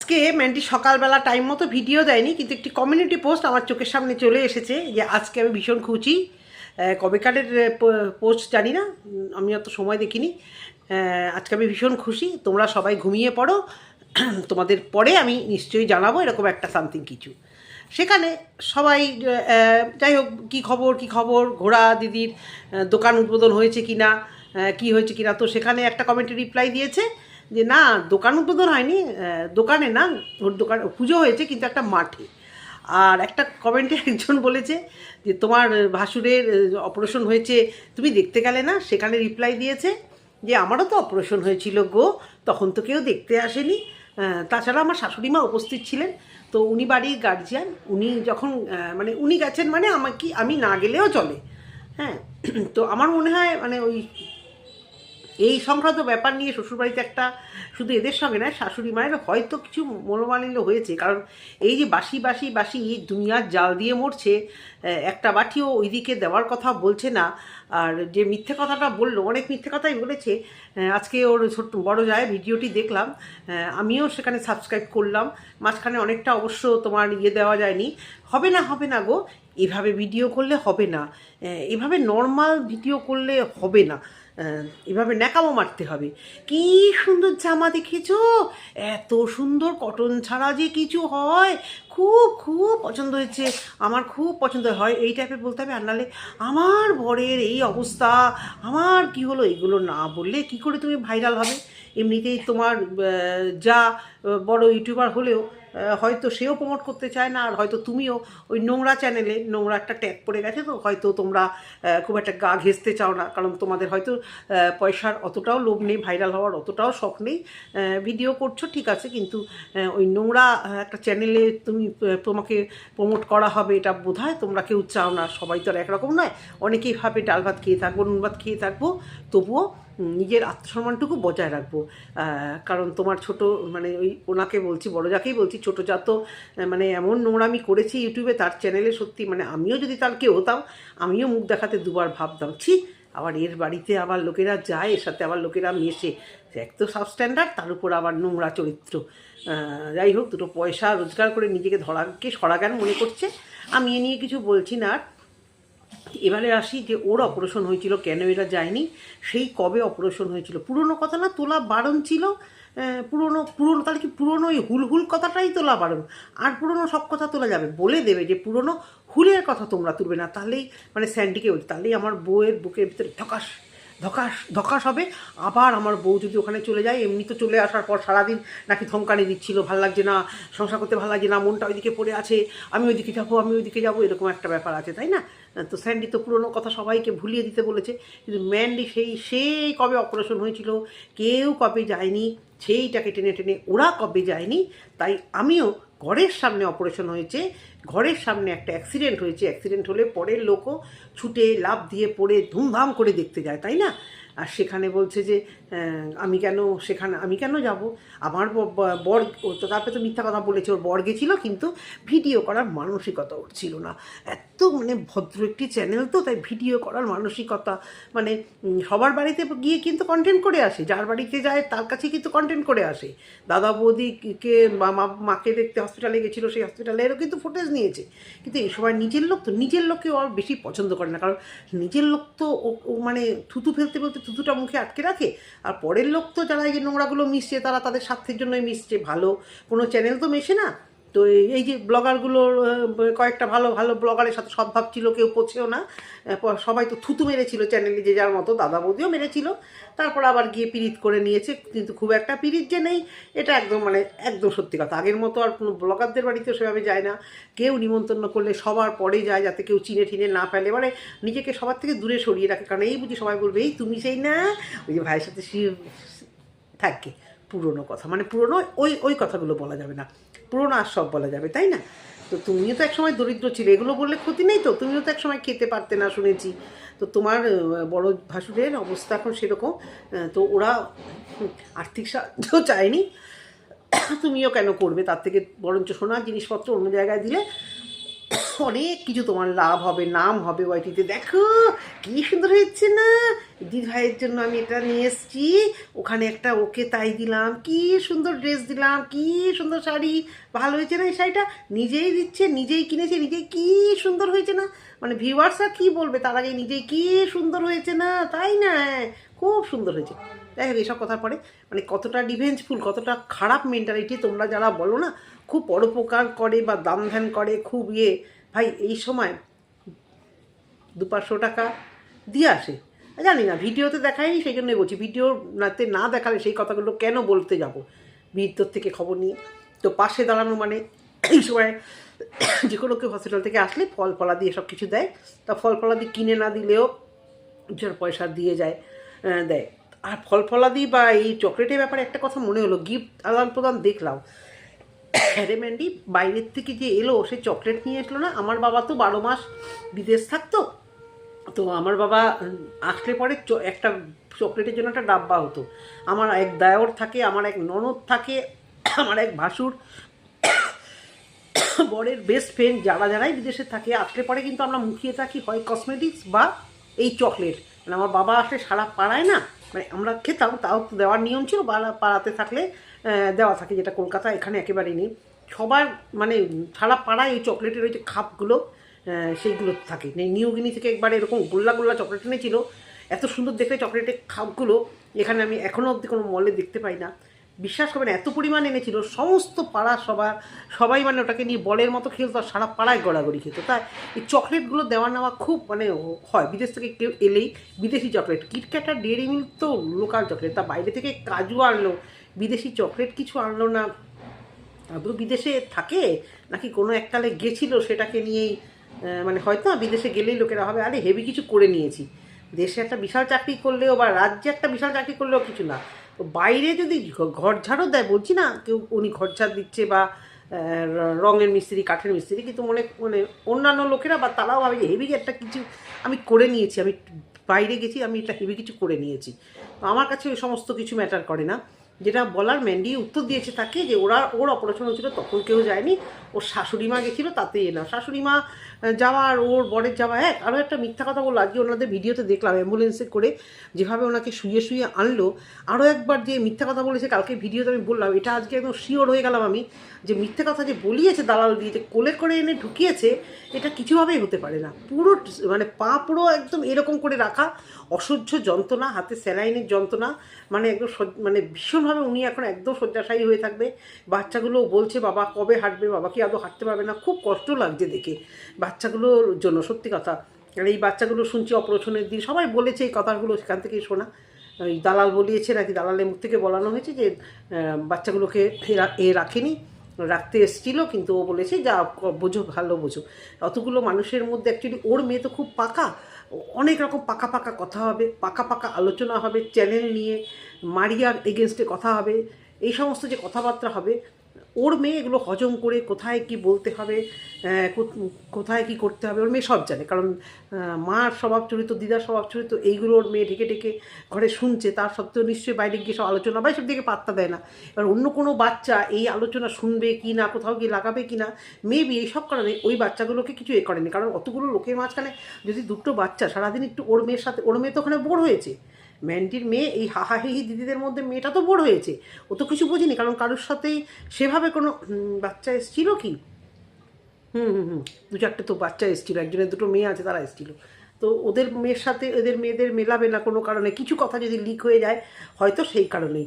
আজকে ম্যান্ডি সকালবেলা টাইম মতো ভিডিও দেয়নি, কিন্তু একটি কমিউনিটি পোস্ট আমার চোখের সামনে চলে এসেছে যে আজকে আমি ভীষণ খুশি। কবেকারের পোস্ট জানি না, আমি অত সময় দেখিনি। আজকে আমি ভীষণ খুশি, তোমরা সবাই ঘুমিয়ে পড়ো, তোমাদের পরে আমি নিশ্চয়ই জানাবো এরকম একটা সামথিং কিছু। সেখানে সবাই যাই হোক, কী খবর ঘোড়া দিদির দোকান উদ্বোধন হয়েছে কি না, কী হয়েছে কি না, তো সেখানে একটা কমেন্টে রিপ্লাই দিয়েছে যে না, দোকান উদ্বোধন হয়নি, দোকানে না, ওর দোকান পুজো হয়েছে কিন্তু একটা মাঠে। আর একটা কমেন্টে একজন বলেছে যে তোমার ভাসুরের অপারেশন হয়েছে, তুমি দেখতে গেলে না? সেখানে রিপ্লাই দিয়েছে যে আমারও তো অপারেশন হয়েছিল গো, তখন তো কেউ দেখতে আসেনি। তাছাড়া আমার শাশুড়ি মা উপস্থিত ছিলেন, তো উনি বাড়ির গার্জিয়ান, উনি যখন মানে উনি গেছেন মানে আমি না গেলেও চলে। হ্যাঁ, তো আমার মনে হয় মানে ওই এই সংক্রান্ত ব্যাপার নিয়ে শ্বশুরবাড়িতে একটা, শুধু এদের সঙ্গে নয়, শাশুড়ি মায়ের হয়তো কিছু মনোমালিন্য হয়েছে। কারণ এই যে বাসি বাসি বাসি দুনিয়ার জাল দিয়ে মরছে, একটা বাটিও ওইদিকে দেওয়ার কথা বলছে না। আর যে মিথ্যে কথাটা বললো, অনেক মিথ্যে কথাই বলেছে। আজকে ওর ছোট্ট বড় যায় ভিডিওটি দেখলাম, আমিও সেখানে সাবস্ক্রাইব করলাম। মাঝখানে অনেকটা অবশ্য তোমার দেওয়া যায়নি। হবে না গো, এভাবে ভিডিও করলে হবে না, এভাবে নর্মাল ভিডিও করলে হবে না, এভাবে ন্যাকামো মারতে হবে। কি সুন্দর জামা দেখেছো, এত সুন্দর কটন ছাড়া যে কিছু হয়, খুব খুব পছন্দ হয়েছে, আমার খুব পছন্দ হয়, এই টাইপের বলতে হবে। আর নাহলে আমার বরের এই অবস্থা, আমার কি হলো, এগুলো না বললে কি করে তুমি ভাইরাল হবে? এমনিতেই তোমার যা বড় ইউটিউবার হলেও হয়তো সেও প্রমোট করতে চায় না, আর হয়তো তুমিও ওই নোংরা চ্যানেলে নোংরা একটা ট্যাগ পড়ে গেছে, তো হয়তো তোমরা খুব একটা গা ঘেঁষতে চাও না, কারণ তোমাদের হয়তো পয়সার অতটাও লোভ নেই, ভাইরাল হওয়ার অতটাও শখ নেই। ভিডিও করছো ঠিক আছে, কিন্তু ওই নোংরা একটা চ্যানেলে তোমাকে প্রমোট করা হবে, এটা বোধহয় তোমরা কেউ চাও না। সবাই তো আর একরকম নয়, অনেকেই ভাবে ডাল ভাত খেয়ে থাকবো, নুন ভাত খেয়ে থাকবো, তবুও নিজের আত্মসম্মানটুকু বজায় রাখবো। কারণ তোমার ছোট মানে ওই ওনাকে বলছি, বড় যাকেই বলছি, ছোটো যা তো মানে এমন নোংরামি করেছি ইউটিউবে, তার চ্যানেলে সত্যি মানে আমিও যদি তার কেউ হতাম, আমিও মুখ দেখাতে দুবার ভাবতাম, ছি আবার এর বাড়িতে আবার লোকেরা যায়, এর সাথে আবার লোকেরা মেশে, এক তো সাবস্ট্যান্ডার্ড, তার উপর আবার নোংরা চরিত্র। যাই হোক, দুটো পয়সা রোজগার করে নিজেকে সরাজ্ঞান মনে করছে, আমি এ নিয়ে কিছু বলছি না। আর এবারে আসি যে ওর অপারেশন হয়েছিল, কেন এরা যায়নি, সেই কবে অপারেশন হয়েছিল, পুরনো কথা না তোলা বারণ ছিল। পুরনো তাহলে কি পুরনো ওই হুল কথাটাই তোলা বারণ? আর পুরনো সব কথা তোলা যাবে? বলে দেবে যে পুরনো হুলের কথা তোমরা তুলবে না, তাহলেই মানে স্যান্ডিকে বলছে, তাহলেই আমার বউয়ের বুকের ভিতরে ধকাস হবে। আবার আমার বউ যদি ওখানে চলে যায়, এমনি তো চলে আসার পর সারাদিন নাকি ধমকানি দিচ্ছিল, ভাল লাগছে না, সংসার করতে ভাল লাগছে না, মনটা ওইদিকে পড়ে আছে, আমি ওইদিকে যাবো, এরকম একটা ব্যাপার আছে, তাই না? তো স্যান্ডি তো পুরনো কথা সবাইকে ভুলিয়ে দিতে বলেছে, কিন্তু ম্যান্ডি সেই কবে অপারেশন হয়েছিল, কেউ কবে যায়নি, সেইটাকে টেনে টেনে ওরা কবে যায়নি। তাই আমিও ঘরের সামনে অপারেশন হয়েছে, ঘরের সামনে একটা অ্যাক্সিডেন্ট হয়েছে, অ্যাক্সিডেন্ট হলে পরের লোকও ছুটে লাফ দিয়ে পড়ে ধুমধাম করে দেখতে যায়, তাই না? আর সেখানে বলছে যে আমি কেন যাব, আমার বর, তো তারপরে তো মিথ্যা কথা বলেছে, ওর বর গেছিলো, কিন্তু ভিডিও করার মানসিকতা ওর ছিল না। এত মানে ভদ্র একটি চ্যানেল তো, তাই ভিডিও করার মানসিকতা মানে সবার বাড়িতে গিয়ে কিন্তু কন্টেন্ট করে আসে, যার বাড়িতে যায় তার কাছে কিন্তু কন্টেন্ট করে আসে। দাদা বৌদিকে মাকে দেখতে হসপিটালে গেছিলো, সেই হসপিটালেরও কিন্তু ফুটেজ নিয়েছে। কিন্তু এই সময় নিজের লোক তো, নিজের লোককে ও বেশি পছন্দ করে না, কারণ নিজের লোক তো ও মানে থুতু ফেলতে থুতুটা মুখে আটকে রাখে। আর পরের লোক তো যারা এই যে নোংরাগুলো মিশছে, তারা তাদের স্বার্থের জন্যই মিশছে, ভালো কোনো চ্যানেল তো মেশে না। তো এই যে ব্লগারগুলোর কয়েকটা ভালো ব্লগারের সাথে সদ্ভাব ছিল, কেউ পছেও না, সবাই তো থুতু মেরেছিল চ্যানেলে যে যার মতো, দাদা বৌদিও মেরেছিল, তারপর আবার গিয়ে পিরিত করে নিয়েছে, কিন্তু খুব একটা পিরিত যে নেই এটা একদম সত্যি কথা। আগের মতো আর কোনো ব্লগারদের বাড়িতেও সেভাবে যায় না, কেউ নিমন্ত্রণ করলে সবার পরে যায়, যাতে কেউ চিনে ঠিনে না ফেলে, মানে নিজেকে সবার থেকে দূরে সরিয়ে রাখে। কারণ এই বুঝি সবাই বলবে এই তুমি সেই না, ওই যে ভাইয়ের সাথে থাকে। পুরনো কথা মানে পুরনো ওই কথাগুলো বলা যাবে না, পুরনো আর সব বলা যাবে, তাই না? তো তুমিও তো একসময় দরিদ্র ছিলে, এগুলো বললে ক্ষতি নেই তো, তুমিও তো একসময় খেতে পারতে না শুনেছি। তো তোমার বড় ভাসুরের অবস্থা এখন সেরকম, তো ওরা আর্থিক সাহায্য চায়নি, তুমিও কেন করবে? তার থেকে বরঞ্চ সোনার জিনিসপত্র অন্য জায়গায় দিলে অনেক কিছু তোমার লাভ হবে, নাম হবে ওয়াইটিতে। দেখো কি সুন্দর হয়েছে না, দিদিভাইয়ের জন্য আমি এটা নিয়ে এসেছি, ওখানে একটা ওকে তাই দিলাম, কি সুন্দর ড্রেস দিলাম, কি সুন্দর শাড়ি, ভালো হয়েছে না এই শাড়িটা? নিজেই দিচ্ছে, নিজেই কিনেছে, নিজেই কি সুন্দর হয়েছে না, মানে ভিউয়ার্সরা কী বলবে তার আগে নিজেই কি সুন্দর হয়েছে না, তাই না? খুব সুন্দর হয়েছে। দেখো এইসব কথার পরে মানে কতটা ডিভেন্সফুল, কতটা খারাপ মেন্টালিটি তোমরা যারা বলো না খুব পরোপকার করে বা দান ধ্যান করে, খুব ভাই এই সময় 200-500 টাকা দিয়ে আসে। জানি না, ভিডিওতে দেখায়নি সেই জন্যই বলছি, ভিডিওতে না দেখালে সেই কথাগুলো কেন বলতে যাব ভিতর থেকে খবর নিয়ে। তো পাশে দাঁড়ানো মানে এই সময় যে কোনো কেউ হসপিটাল থেকে আসলে ফল ফলাদি এসব কিছু দেয়, তা ফল ফলাদি কিনে না দিলেও যার পয়সা দিয়ে যায় দেয়। আর ফল ফলাদি বা এই চকলেটের ব্যাপারে একটা কথা মনে হলো, গিফট আদান প্রদান দেখলাম। হ্যারে ম্যান্ডি বাইরের থেকে যে এলো সে চকলেট নিয়ে আসলো না। আমার বাবা তো 12 মাস বিদেশ থাকতো, তো আমার বাবা আসলে পরে একটা চকলেটের জন্য একটা ডাব্বা হতো। আমার এক দায়র থাকে, আমার এক ননদ থাকে, আমার এক ভাসুর, বরের বেস্ট ফ্রেন্ড, যারাই বিদেশে থাকে আসলে পরে কিন্তু আমরা মুখিয়ে থাকি হয় কসমেটিক্স বা এই চকলেট। মানে আমার বাবা আসলে সারা পাড়ায় না, মানে আমরা খেতাম, তাও দেওয়ার নিয়ম ছিল, পাড়াতে থাকলে দেওয়া থাকে, যেটা কলকাতা এখানে একেবারেই নেই। সবার মানে সারা পাড়ায় এই চকলেটের ওই যে খাপগুলো সেইগুলো থাকে। নিউগিনি থেকে একবার এরকম গোল্লা গোল্লা চকলেট এনেছিল, এত সুন্দর দেখলে চকলেটের খাপগুলো, এখানে আমি এখনও অবধি কোনো মলে দেখতে পাই না। বিশ্বাস করবেন এত পরিমাণ এনেছিল, সমস্ত পাড়া সবাই মানে ওটাকে নিয়ে বলের মতো খেলতো, আর সারা পাড়ায় গড়াগড়ি খেত। তাই এই চকলেটগুলো দেওয়া নেওয়া খুব মানে হয়। বিদেশ থেকে কেউ এলেই বিদেশি চকলেট, কিটক্যাট আর ডেয়ারি মিল্ক তো লোকাল চকলেট, তা বাইরে থেকে কাজু আনলো, বিদেশি চকলেট কিছু আনলো না। আদৌ বিদেশে থাকে নাকি কোনো এককালে গেছিল সেটাকে নিয়েই মানে হয়তো বিদেশে গেলেই লোকেরা হবে আরে হেভি কিছু করে নিয়েছি। দেশে একটা বিশাল চাকরি করলেও বা রাজ্যে একটা বিশাল চাকরি করলেও কিছু না, বাইরে যদি ঘর ঝাড়ও দেয়, বলছি না কেউ উনি ঘর ঝাড় দিচ্ছে বা রঙের মিস্ত্রি, কাঠের মিস্ত্রি, কিন্তু মানে অন্যান্য লোকেরা বা তারাও ভাবে যে হেভি একটা কিছু আমি করে নিয়েছি, আমি বাইরে গেছি, আমি এটা হেভি কিছু করে নিয়েছি। তো আমার কাছে ওই সমস্ত কিছু ম্যাটার করে না। যেটা বলার ম্যান্ডি উত্তর দিয়েছে তাকে যে ওর অপারেশন হয়েছিল তখন কেউ যায়নি, ওর শাশুড়ি মা গেছিলো, তাতেই না শাশুড়ি মা যাওয়া আর ওর বরের যাওয়া এক। আরও একটা মিথ্যা কথা বললো, আজকে ওনাদের ভিডিওতে দেখলাম অ্যাম্বুলেন্সে করে যেভাবে ওনাকে শুয়ে আনলো, আরও একবার যে মিথ্যা কথা বলেছে কালকে ভিডিওতে আমি বললাম, এটা আজকে একদম শিওর হয়ে গেলাম আমি যে মিথ্যে কথা যে বলিয়েছে দালাল দিয়ে, যে কোলে করে এনে ঢুকিয়েছে, এটা কিছুভাবেই হতে পারে না। পুরো মানে পা পুরো একদম এরকম করে রাখা, অসহ্য যন্ত্রণা, হাতে স্যালাইনের যন্ত্রণা, মানে একদম মানে ভীষণভাবে উনি এখন একদম শয্যাশায়ী হয়ে থাকবে। বাচ্চাগুলো বলছে বাবা কবে হাঁটবে, বাবা কি আদৌ হাঁটতে পারবে না, খুব কষ্ট লাগছে দেখে বাচ্চাগুলোর জন্য, সত্যি কথা। আর এই বাচ্চাগুলো শুনছি অপারেশনের দিন, সবাই বলেছে এই কথাগুলো, সেখান থেকেই শোনা। ওই দালাল বলিয়েছে নাকি, দালালের মুখ থেকে বলানো হয়েছে যে বাচ্চাগুলোকে রাখেনি, রাখতে এসেছিলো, কিন্তু ও বলেছে যা বোঝো ভালো বোঝো। অতগুলো মানুষের মধ্যে অ্যাকচুয়ালি ওর মেয়ে তো খুব পাকা, অনেক রকম পাকা পাকা কথা হবে, পাকা পাকা আলোচনা হবে, চ্যানেল নিয়ে মারিয়ার এগেনস্টে কথা হবে, এই সমস্ত যে কথাবার্তা হবে, ওর মেয়ে এগুলো হজম করে কোথায় কি বলতে হবে, কোথায় কি করতে হবে ওর মেয়ে সব জানে। কারণ মার স্বভাব চরিত্র, দিদার স্বভাব চরিত্র, এইগুলো ওর মেয়ে ঢেকে ঢেকে ঘরে শুনছে, তার সত্ত্বেও নিশ্চয়ই বাইরে গিয়ে সব আলোচনা বা সব দিকে পাত্তা দেয় না। এবার অন্য কোনো বাচ্চা এই আলোচনা শুনবে কি না, কোথাও গিয়ে লাগাবে কি না, মেবি এইসব কারণে ওই বাচ্চাগুলোকে কিছু করেনি। কারণ অতগুলো লোকের মাঝখানে যদি দুটো বাচ্চা সারাদিন একটু ওর মেয়ের সাথে, ওর মেয়ে তো ওখানে বোর হয়েছে, ম্যান্ডির মেয়ে এই হাহাহিহি দিদিদের মধ্যে মেয়েটা তো বোর হয়েছে, ও তো কিছু বোঝেনি, কারণ কারোর সাথেই সেভাবে কোনো বাচ্চা এসেছিলো কি, 2-4টে তো বাচ্চা এসেছিলো, একজনের 2টো মেয়ে আছে তারা এসেছিলো, তো ওদের মেয়ের সাথে ওদের মেয়েদের মেলাবে না কোনো কারণে, কিছু কথা যদি লিক হয়ে যায় হয়তো সেই কারণেই,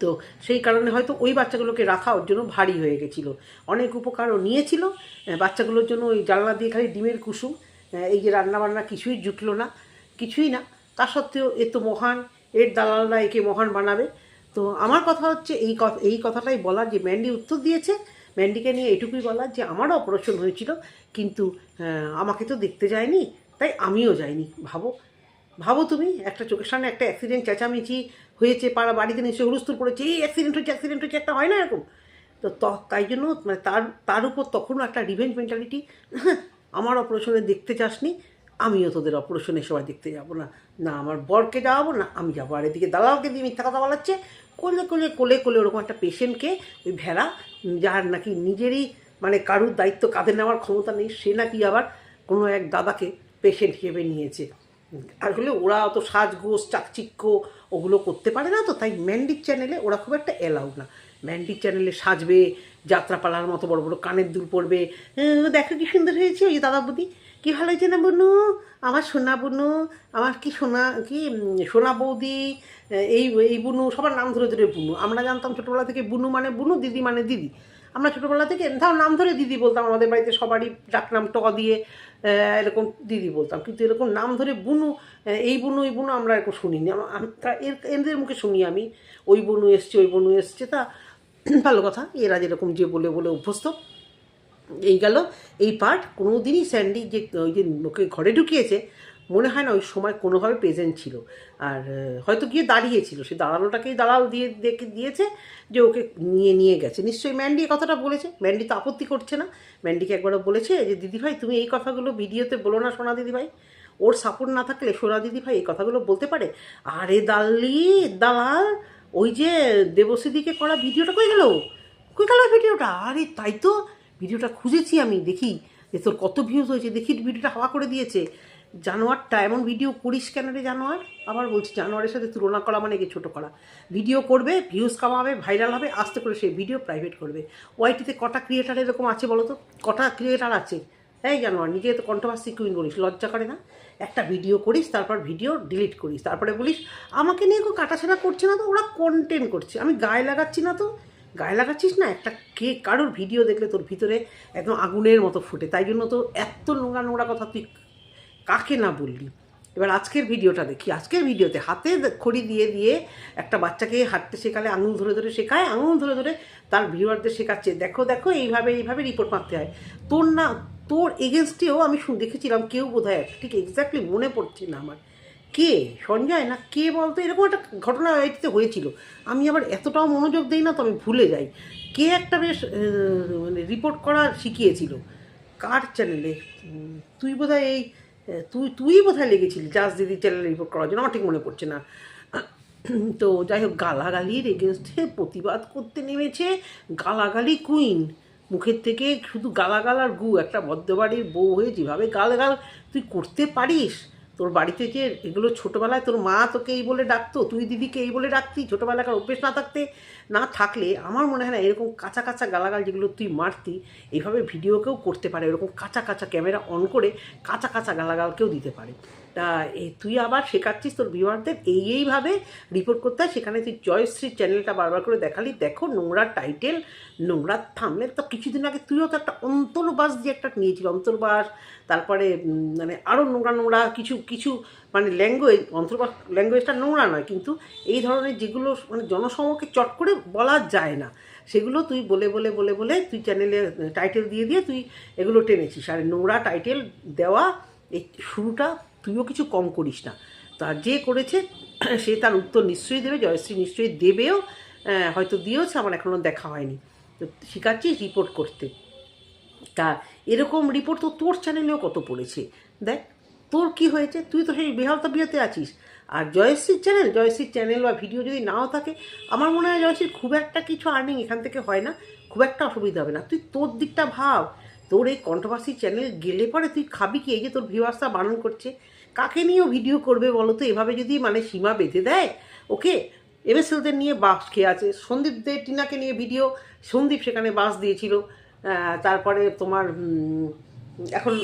তো সেই কারণে হয়তো ওই বাচ্চাগুলোকে রাখা ওর জন্য ভারী হয়ে গেছিলো। অনেক উপকারও নিয়েছিল বাচ্চাগুলোর জন্য, ওই জানলা দিয়ে খালি ডিমের কুসুম, এই যে রান্নাবান্না কিছুই জুটলো না, কিছুই না, তা সত্ত্বেও এ তো মহান, এর দালালরা একে মহান বানাবে। তো আমার কথা হচ্ছে এই কথাটাই বলার যে ম্যান্ডি উত্তর দিয়েছে, ম্যান্ডিকে নিয়ে এটুকুই বলার যে আমারও অপারেশন হয়েছিল, কিন্তু আমাকে তো দেখতে যায়নি, তাই আমিও যাইনি। ভাবো তুমি, একটা চোখের সামনে একটা অ্যাক্সিডেন্ট, চেঁচামেচি হয়েছে, বাড়িতে নিশ্চয়ই হুলস্থুল পড়েছে, এই অ্যাক্সিডেন্ট হচ্ছে, একটা হয় না এরকম। তো তাই জন্য মানে তার উপর তখনও একটা রিভেঞ্জ মেন্টালিটি, আমার অপারেশনে দেখতে যাসনি, আমিও তোদের অপারেশনের সময় দেখতে যাব না, না আমার বরকে যাওয়াবো না আমি যাবো। আর এদিকে দালালকে দিয়ে মিথ্যা কথা বলাচ্ছে, কোলে ওরকম একটা পেশেন্টকে, ওই ভেড়া যার নাকি নিজেরই মানে কারুর দায়িত্ব কাঁধে নেওয়ার ক্ষমতা নেই, সে নাকি আবার কোনো এক দাদাকে পেশেন্ট হিসেবে নিয়েছে। আসলে ওরা অত সাজগোজ চাকচিক্য ওগুলো করতে পারে না, তো তাই ম্যান্ডির চ্যানেলে ওরা খুব একটা অ্যালাউড না। ম্যান্ডির চ্যানেলে সাজবে, যাত্রাপালার মতো বড় বড় কানের দুল পরবে, দেখো কি সুন্দর হয়েছে, ওই যে দাদা বৌদি কী ভালো হয়েছে না বুনু, আমার সোনা বুনু, আমার কি সোনা কি সোনা বৌদি, এই এই বুনু, সবার নাম ধরে ধরে বুনু। আমরা জানতাম ছোটোবেলা থেকে বুনু মানে বুনু, দিদি মানে দিদি। আমরা ছোটোবেলা থেকে ধর নাম ধরে দিদি বলতাম, আমাদের বাড়িতে সবারই ডাকনাম ট দিয়ে এরকম দিদি বলতাম, কিন্তু এরকম নাম ধরে বুনু, এই বুনু ওই বুনু আমরা এরকম শুনিনি। এদের মুখে শুনি আমি, ওই বনু এসছে ওই বনু এসছে, তা ভালো কথা, এরা যেরকম যে বলে বলে অভ্যস্ত। এই গেল এই পার্ট। কোনো দিনই স্যান্ডি যে ওই যে ওকে ঘরে ঢুকিয়েছে মনে হয় না ওই সময় কোনোভাবে প্রেজেন্ট ছিল, আর হয়তো গিয়ে দাঁড়িয়েছিল, সে দাঁড়ানোটাকেই দাঁড়াল দিয়ে দিয়েছে যে ওকে নিয়ে নিয়ে গেছে। নিশ্চয়ই ম্যান্ডি কথাটা বলেছে, ম্যান্ডি তো আপত্তি করছে না। ম্যান্ডিকে একবারও বলেছে যে দিদিভাই তুমি এই কথাগুলো ভিডিওতে বলো না সোনা দিদিভাই, ওর সাপোর্ট না থাকলে সোনা দিদিভাই এই কথাগুলো বলতে পারে। আরে দালাল ওই যে দেবশ্রীদিকে করা ভিডিওটা কই গেল ভিডিওটা? আরে তাই তো, ভিডিওটা খুঁজেছি আমি, দেখি যে তোর কত ভিউজ হয়েছে, দেখি ভিডিওটা হাওয়া করে দিয়েছে। জানোয়ারটা এমন ভিডিও করিস কেন রে জানোয়ার? আবার বলছি, জানোয়ারের সাথে তুলনা করা মানে কি ছোটো করা? ভিডিও করবে, ভিউজ কামাবে, ভাইরাল হবে, আস্তে করে সেই ভিডিও প্রাইভেট করবে। ওয়াইটিতে কটা ক্রিয়েটার এরকম আছে বলো তো? কটা ক্রিয়েটার আছে? এই জানোয়ার, নিজে তো কন্ট্রোভার্সি কুইন বলিস, লজ্জা করে না? একটা ভিডিও করিস, তারপর ভিডিও ডিলিট করিস, তারপরে বলিস আমাকে নিয়ে কেউ কাটাছেড়া করছে না তো, ওরা কন্টেন্ট করছে, আমি গায়ে লাগাচ্ছি না তো। গায়ে লাগাচ্ছিস না? একটা কারোর ভিডিও দেখলে তোর ভিতরে একদম আগুনের মতো ফুটে, তাই জন্য তো এত নোংরা নোংরা কথা তুই কাকে না বললি। এবার আজকের ভিডিওটা দেখি। আজকের ভিডিওতে হাতে খড়ি দিয়ে দিয়ে একটা বাচ্চাকে হাঁটতে শেখালে আঙুল ধরে ধরে শেখায়, আঙুল ধরে ধরে তার ভিউয়ারদের শেখাচ্ছে দেখো দেখো এইভাবে এইভাবে রিপোর্ট মারতে হয়। তোর এগেনস্টেও আমি দেখেছিলাম, কেউ বোধহয় ঠিক এক্স্যাক্টলি মনে পড়ছে না আমার, কে সঞ্জয় না কে বলতো, এরকম একটা ঘটনা এটিতে হয়েছিল। আমি আবার এতটাও মনোযোগ দিই না, তো আমি ভুলে যাই। কে একটা বেশ মানে রিপোর্ট করা শিখিয়েছিল, কার চ্যানেলে? তুই বোধহয় এই তুই বোধহয় লেগেছিলি জাজ দিদি চ্যানেলে রিপোর্ট করার জন্য, আমার ঠিক মনে পড়ছে না। তো যাই হোক, গালাগালির এগেনস্টে প্রতিবাদ করতে নেমেছে গালাগালি কুইন। মুখের থেকে শুধু গালাগাল আর গু। একটা বদ্ধবাড়ির বউ হয়ে যেভাবে গালাগাল তুই করতে পারিস, তোর বাড়িতে যে এগুলো ছোটোবেলায় তোর মা তোকে এই বলে ডাকতো, তুই দিদিকে এই বলে ডাকতি, ছোটোবেলাকার অভ্যেস না থাকলে আমার মনে হয় না এরকম কাঁচা কাঁচা গালাগাল যেগুলো তুই মারতি, এইভাবে ভিডিও কেউ করতে পারে, এরকম কাঁচা কাঁচা ক্যামেরা অন করে কাঁচা কাঁচা গালাগাল কেউ দিতে পারে। তা তুই আবার শেখাচ্ছিস তোর ভিউয়ারদের এইভাবে রিপোর্ট করতে হয়। সেখানে তুই জয়শ্রীর চ্যানেলটা বারবার করে দেখালি, দেখো নোংরা টাইটেল, নোংরা থাম্বনেল। তো কিছুদিন আগে তুইও তো একটা অন্তর্বাস দিয়ে একটা নিয়েছিল, অন্তর্বাস, তারপরে মানে আরও নোংরা নোংরা কিছু কিছু মানে ল্যাঙ্গুয়েজ, অন্তর্বাস ল্যাঙ্গুয়েজটা নোংরা নয়, কিন্তু এই ধরনের যেগুলো মানে জনসমক্ষে চট করে বলা যায় না, সেগুলো তুই বলে বলে বলে বলে তুই চ্যানেলে টাইটেল দিয়ে দিয়ে তুই এগুলো টেনেছিস। আর নোংরা টাইটেল দেওয়া এই শুরুটা তুইও কিছু কম করিস না। তা যে করেছে সে তার উত্তর নিশ্চয়ই দেবে, জয়শ্রী নিশ্চয়ই দেবেও, হয়তো দিয়েওছে, আমার এখনও দেখা হয়নি। তো শেখাচ্ছিস রিপোর্ট করতে। তা এরকম রিপোর্ট তো তোর চ্যানেলেও কত পড়েছে, দেখ তোর কি হয়েছে, তুই তো সেই বেহালতা বিয়েতে আছিস। আর জয়শ্রীর চ্যানেল বা ভিডিও যদি নাও থাকে, আমার মনে হয় জয়শ্রীর খুব একটা কিছু আর্নিং এখান থেকে হয় না, খুব একটা অসুবিধা হবে না। তুই তোর দিকটা ভাব, তোর এই কন্ট্রোভার্সি চ্যানেল গেলে পরে তুই খাবি কি? এই যে তোর ভিউয়ার্সটা বারণ করছে, কাকে নিয়েও ভিডিও করবে বলো তো? এভাবে যদি মানে সীমা বেঁধে দেয়, ওকে এমএসএলদের নিয়ে বাস খেয়ে আছে, সন্দীপদের টিনাকে নিয়ে ভিডিও, সন্দীপ সেখানে বাস দিয়েছিল, তারপরে তোমার এখন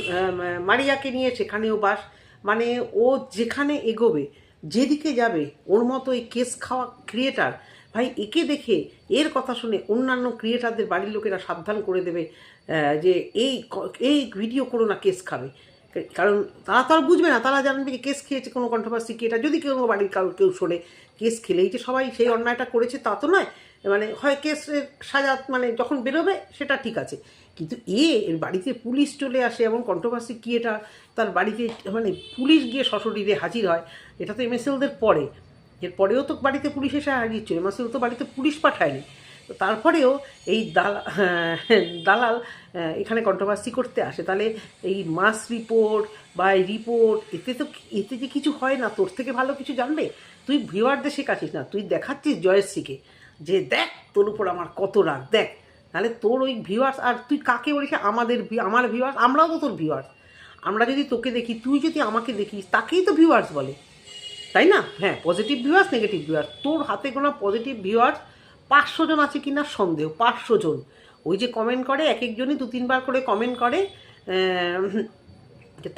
মারিয়াকে নিয়ে সেখানেও বাস, মানে ও যেখানে এগোবে, যেদিকে যাবে, ওর মতো এই কেস খাওয়া ক্রিয়েটার, ভাই একে দেখে এর কথা শুনে অন্যান্য ক্রিয়েটারদের বাড়ির লোকেরা সাবধান করে দেবে যে এই ভিডিও করো না, কেস খাবে। কারণ তারা তো আর বুঝবে না, তারা জানবে যে কেস খেয়েছে কোনো কন্ট্রোভার্সি ক্রিয়েটার, যদি কেউ বাড়ির কেউ শোনে কেস খেলেই যে সবাই সেই অন্যায়টা করেছে তা তো নয়। মানে হয় কেসের সাজা মানে যখন বেরোবে সেটা ঠিক আছে, কিন্তু এর বাড়িতে পুলিশ চলে আসে, এবং কন্ট্রোভার্সি ক্রিয়েটার তার বাড়িতে মানে পুলিশ গিয়ে সশরীরে হাজির হয়, এটা তো এমএসএলদের পরে, এরপরেও তো বাড়িতে পুলিশ এসে হাজির ছিল, এমএসএল তো বাড়িতে পুলিশ পাঠায়নি। তো তারপরেও এই দালাল এখানে কন্ট্রোভার্সি করতে আসে, তাহলে এই মাস রিপোর্ট বা এই রিপোর্ট এতে যে কিছু হয় না, তোর থেকে ভালো কিছু জানবে? তুই ভিউয়ারদের শেখাচ্ছিস না, তুই দেখাচ্ছিস জয়শ্রীকে যে দেখ তোর উপর আমার কত রাগ, দেখ তাহলে তোর ওই ভিউয়ার্স, আর তুই কাকে বলিস আমার ভিউয়ার্স? আমরাও তো তোর ভিউয়ার্স। আমরা যদি তোকে দেখি, তুই যদি আমাকে দেখিস, তাকেই তো ভিউয়ার্স বলে, তাই না? হ্যাঁ, পজিটিভ ভিউয়ার্স, নেগেটিভ ভিউয়ার্স। তোর হাতে গোনা পজিটিভ ভিউয়ার্স 500 জন আছে কি না সন্দেহ, 500 জন। ওই যে কমেন্ট করে, এক একজনই 2-3 বার করে কমেন্ট করে,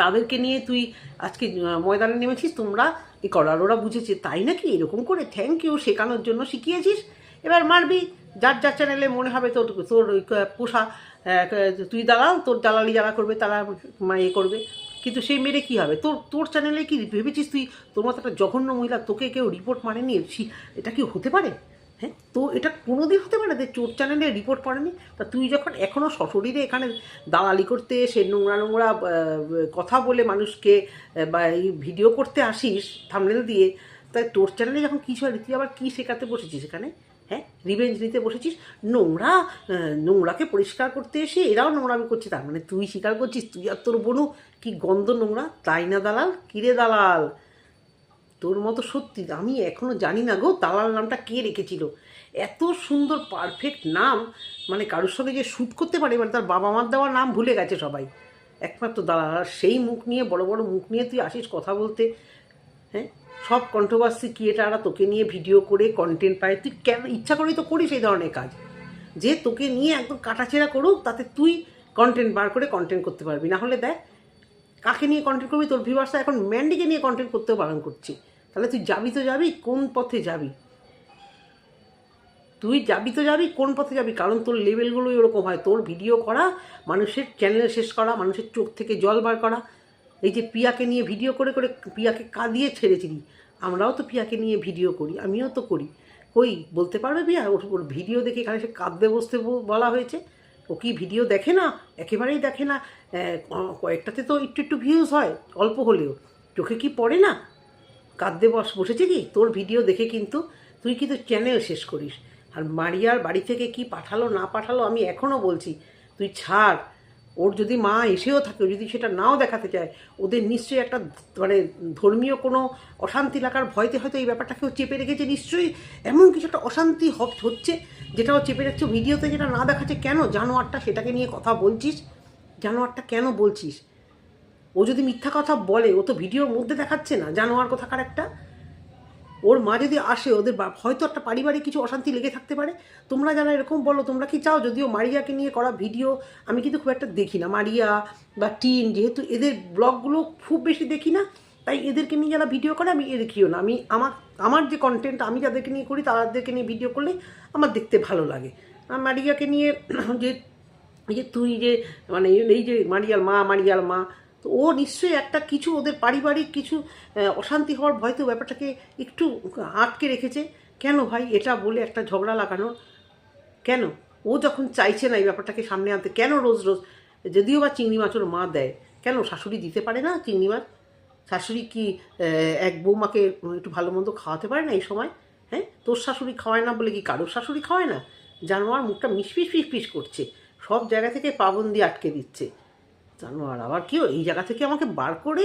তাদেরকে নিয়ে তুই আজকে ময়দানে নেমেছিস, তোমরা এ করার, ওরা বুঝেছে তাই নাকি, এরকম করে থ্যাংক ইউ শেখানোর জন্য শিখিয়েছিস। এবার মারবি, যার যার চ্যানেলে মনে হবে তোর তোর পোষা, তুই দালাল, তোর দালালি যারা করবে তারা এ করবে। কিন্তু সেই মেরে কী হবে? তোর তোর চ্যানেলে কি ভেবেছিস তুই তোর মতো একটা জঘন্য মহিলা, তোকে কেউ রিপোর্ট মারেনি? এটা কি হতে পারে? হ্যাঁ, তো এটা কোনোদিন হতে পারে যে চোর চ্যানেলে রিপোর্ট পড়েনি? তা তুই যখন এখনও সশরীরে এখানে দালালি করতে, সে নোংরা নোংরা কথা বলে মানুষকে বা এই ভিডিও করতে আসিস থাম্বনেল দিয়ে, তাই তোর চ্যানেলে যখন কিছু হয়, তুই আবার কী শেখাতে বসেছিস এখানে? হ্যাঁ, রিভেঞ্জ নিতে বসেছিস। নোংরাকে পরিষ্কার করতে এসে এরাও নোংরামি করছে, তার মানে তুই স্বীকার করছিস তুই আর তোর বোনও কি গন্ধ নোংরা, তাই না দালাল? কিরে দালাল, তোর মতো সত্যি আমি এখনও জানি না গো দালাল নামটা কে রেখেছিল। এত সুন্দর পারফেক্ট নাম, মানে কারোর সঙ্গে যে শ্যুট করতে পারে, মানে তার বাবা মার দেওয়ার নাম ভুলে গেছে সবাই, একমাত্র দালাল। আর সেই মুখ নিয়ে, বড় বড় মুখ নিয়ে তুই আসিস কথা বলতে। হ্যাঁ, সব কন্ট্রোভার্সি ক্রিয়েটাররা তোকে নিয়ে ভিডিও করে কন্টেন্ট পায়, তুই কেন ইচ্ছা করেই তো করিস এই ধরনের কাজ, যে তোকে নিয়ে একদম কাটাছেড়া করুক, তাতে তুই কন্টেন্ট বার করে কন্টেন্ট করতে পারবি। না হলে দেখ কাকে নিয়ে কন্টেন্ট করবি? তোর ভিউয়ার্সরা এখন ম্যান্ডিকে নিয়ে কন্টেন্ট করতেও বারণ করছি। তাহলে তুই যাবি তো যাবি, কোন পথে যাবি? তুই যাবি তো যাবি, কোন পথে যাবি? কারণ তোর লেভেলগুলোই ওরকম হয়, তোর ভিডিও করা, মানুষের চ্যানেল শেষ করা, মানুষের চোখ থেকে জল বার করা। এই যে পিয়াকে নিয়ে ভিডিও করে করে পিয়াকে কাঁদিয়ে ছেড়েছিলি, আমরাও তো পিয়াকে নিয়ে ভিডিও করি, আমিও তো করি। কই বলতে পারবে পিয়া? ওর ভিডিও দেখে এখানে সে কাঁদতে বসতে বলা হয়েছে? ও কি ভিডিও দেখে না? একেবারেই দেখে না। কয়েকটাতে তো একটু একটু ভিউজ হয়, অল্প হলেও। চোখে কি পড়ে না? কাঁদতে বসেছে কি তোর ভিডিও দেখে? কিন্তু তুই কিন্তু চ্যানেল শেষ করিস। আর মারিয়ার বাড়ি থেকে কি পাঠালো না পাঠালো, আমি এখনও বলছি তুই ছাড়। ওর যদি মা এসেও থাকে, যদি সেটা নাও দেখাতে চায়, ওদের নিশ্চয়ই একটা মানে ধর্মীয় কোনো অশান্তি লাগার ভয়তে হয়তো এই ব্যাপারটাকেও চেপে রেখেছে। নিশ্চয়ই এমন কিছু একটা অশান্তি হচ্ছে, যেটাও চেপে রাখছে ভিডিওতে, যেটা না দেখাচ্ছে। কেন জানোয়ারটা সেটাকে নিয়ে কথা বলছিস? জানোয়ারটা কেন বলছিস? ও যদি মিথ্যা কথা বলে, ও তো ভিডিওর মধ্যে দেখাচ্ছে না জানোয়ার কোথাকার একটা। ওর মা যদি আসে, ওদের হয়তো একটা পারিবারিক কিছু অশান্তি লেগে থাকতে পারে। তোমরা যারা এরকম বলো, তোমরা কি চাও? যদিও মারিয়াকে নিয়ে করা ভিডিও আমি কিন্তু খুব একটা দেখি না, মারিয়া বা টিন, যেহেতু এদের ব্লগগুলো খুব বেশি দেখি না, তাই এদেরকে নিয়ে যারা ভিডিও করে আমি দেখিও না। আমি আমার যে কন্টেন্ট আমি যাদেরকে নিয়ে করি, তাদেরকে নিয়ে ভিডিও করলে আমার দেখতে ভালো লাগে। আর মারিয়াকে নিয়ে যে তুই যে মানে এই যে মারিয়ার মা, তো ও নিশ্চয়ই একটা কিছু ওদের পারিবারিক কিছু অশান্তি হওয়ার ভয়তে ব্যাপারটাকে একটু আটকে রেখেছে। কেন ভাই এটা বলে একটা ঝগড়া লাগানোর? কেন? ও যখন চাইছে না এই ব্যাপারটাকে সামনে আনতে, কেন রোজ রোজ? যদিও বা চিংড়ি মাছ ওর মা দেয়, কেন শাশুড়ি দিতে পারে না চিংড়ি মাছ? শাশুড়ি কি এক বৌমাকে একটু ভালো মন্দ খাওয়াতে পারে না এই সময়? হ্যাঁ, তোর শাশুড়ি খাওয়ায় না বলে কি কারোর শাশুড়ি খাওয়ায় না? জানোয়ার মুখটা মিশপিস করছে, সব জায়গা থেকে পাবন্দি আটকে দিচ্ছে। জানোয়ার আবার কেউ এই জায়গা থেকে আমাকে বার করে,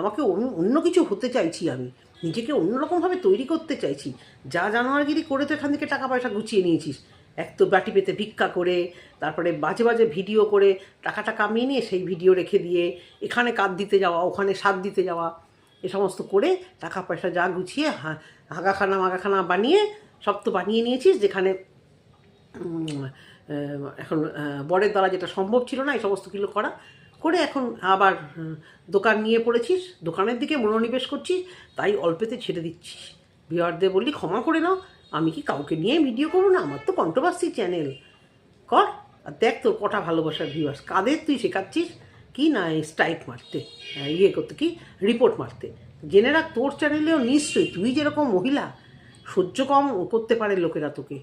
আমাকে অন্য কিছু হতে চাইছি, আমি নিজেকে অন্যরকমভাবে তৈরি করতে চাইছি। যা জানোয়ারগিরি করে তো এখান থেকে টাকা পয়সা গুছিয়ে নিয়েছিস। এক তো বাটি পেতে ভিক্ষা করে, তারপরে বাজে বাজে ভিডিও করে টাকাটা কামিয়ে নিয়ে সেই ভিডিও রেখে দিয়ে এখানে কাঁদ দিতে যাওয়া, ওখানে স্বাদ দিতে যাওয়া, এ সমস্ত করে টাকা পয়সা যা গুছিয়ে মাগাখানা বানিয়ে সব তো বানিয়ে নিয়েছিস, যেখানে এখন বরের দ্বারা যেটা সম্ভব ছিল না এই সমস্ত কিছু করে এখন আবার দোকান নিয়ে পড়েছিস, দোকানের দিকে মনোনিবেশ করছিস, তাই অল্পেতে ছেড়ে দিচ্ছিস। ভিউয়ারদের বললি ক্ষমা করে নাও, আমি কি কাউকে নিয়ে ভিডিও করবো না? আমার তো কন্ট্রোভার্সি চ্যানেল, কর। আর দেখ তোর কটা ভালোবাসার ভিউয়ার্স, কাদের তুই শেখাচ্ছিস কি না স্ট্রাইক মারতে, করতে, কি রিপোর্ট মারতে। জেনে রাখ তোর চ্যানেলেও নিশ্চয়ই তুই যেরকম মহিলা, সহ্য কম করতে পারে লোকেরা, তোকে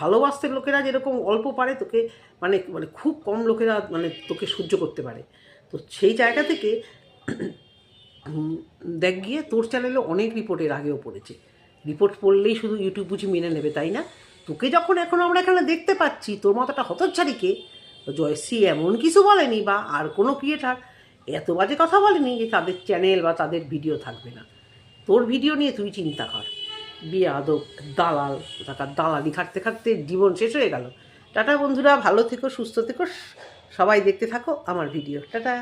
ভালোবাসতে লোকেরা যেরকম অল্প পারে, তোকে মানে মানে খুব কম লোকেরা মানে তোকে সহ্য করতে পারে। তো সেই জায়গা থেকে দেখ গিয়ে তোর চ্যানেলে অনেক রিপোর্টের আগেও পড়েছে। রিপোর্ট পড়লেই শুধু ইউটিউব বুঝি মেনে নেবে তাই না? তোকে যখন এখন আমরা এখানে দেখতে পাচ্ছি, তোর মতো একটা হতচ্ছাড়িকে জয়শ্রী এমন কিছু বলেনি, বা আর কোনো ক্রিয়েটার এত বাজে কথা বলেনি যে তাদের চ্যানেল বা তাদের ভিডিও থাকবে না। তোর ভিডিও নিয়ে তুই চিন্তা কর। বেয়াদব দালাল, দালালি খাটতে খাটতে জীবন শেষ হয়ে গেল। টাটা বন্ধুরা, ভালো থেকো, সুস্থ থেকো, সবাই দেখতে থাকো আমার ভিডিও। টাটা।